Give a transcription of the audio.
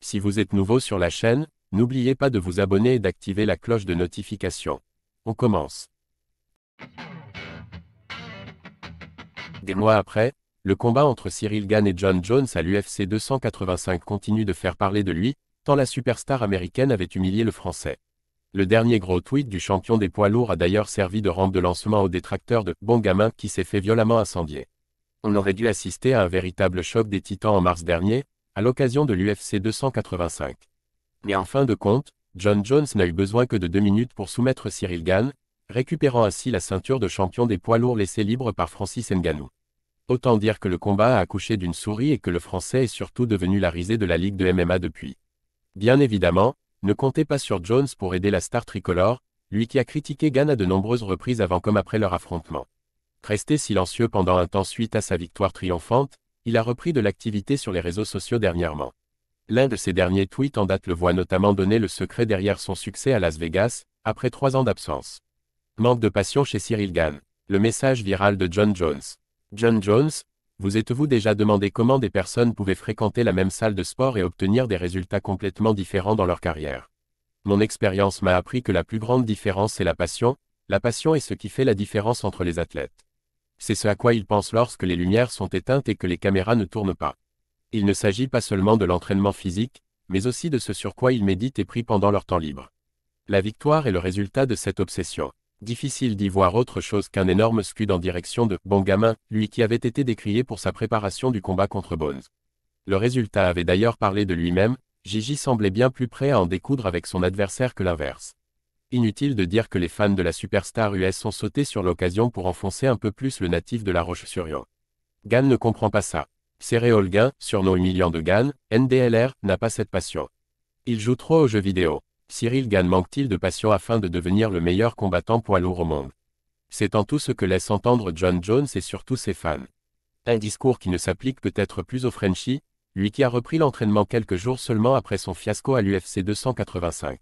Si vous êtes nouveau sur la chaîne, n'oubliez pas de vous abonner et d'activer la cloche de notification. On commence. Des mois après, le combat entre Cyril Gane et Jon Jones à l'UFC 285 continue de faire parler de lui, tant la superstar américaine avait humilié le Français. Le dernier gros tweet du champion des poids lourds a d'ailleurs servi de rampe de lancement aux détracteurs de « Bon Gamin » qui s'est fait violemment incendier. On aurait dû assister à un véritable choc des titans en mars dernier, à l'occasion de l'UFC 285. Mais en fin de compte, Jon Jones n'a eu besoin que de 2 minutes pour soumettre Cyril Gane, récupérant ainsi la ceinture de champion des poids lourds laissée libre par Francis Ngannou. Autant dire que le combat a accouché d'une souris et que le Français est surtout devenu la risée de la ligue de MMA depuis. Bien évidemment, ne comptez pas sur Jones pour aider la star tricolore, lui qui a critiqué Gane à de nombreuses reprises avant comme après leur affrontement. Resté silencieux pendant un temps suite à sa victoire triomphante, il a repris de l'activité sur les réseaux sociaux dernièrement. L'un de ses derniers tweets en date le voit notamment donner le secret derrière son succès à Las Vegas, après 3 ans d'absence. Manque de passion chez Cyril Gane. Le message viral de Jon Jones. Jon Jones, vous êtes-vous déjà demandé comment des personnes pouvaient fréquenter la même salle de sport et obtenir des résultats complètement différents dans leur carrière? Mon expérience m'a appris que la plus grande différence c'est la passion est ce qui fait la différence entre les athlètes. C'est ce à quoi ils pensent lorsque les lumières sont éteintes et que les caméras ne tournent pas. Il ne s'agit pas seulement de l'entraînement physique, mais aussi de ce sur quoi ils méditent et prient pendant leur temps libre. La victoire est le résultat de cette obsession. Difficile d'y voir autre chose qu'un énorme scud en direction de « Bon Gamin », lui qui avait été décrié pour sa préparation du combat contre Bones. Le résultat avait d'ailleurs parlé de lui-même, Gigi semblait bien plus prêt à en découdre avec son adversaire que l'inverse. Inutile de dire que les fans de la superstar US sont sautés sur l'occasion pour enfoncer un peu plus le natif de La Roche-sur-Yon. Gane ne comprend pas ça. Céréol Gain, surnom humiliant de Gane, NDLR, n'a pas cette passion. Il joue trop aux jeux vidéo. Cyril Gane manque-t-il de passion afin de devenir le meilleur combattant poids lourd au monde? C'est en tout ce que laisse entendre Jon Jones et surtout ses fans. Un discours qui ne s'applique peut-être plus au Frenchie, lui qui a repris l'entraînement quelques jours seulement après son fiasco à l'UFC 285.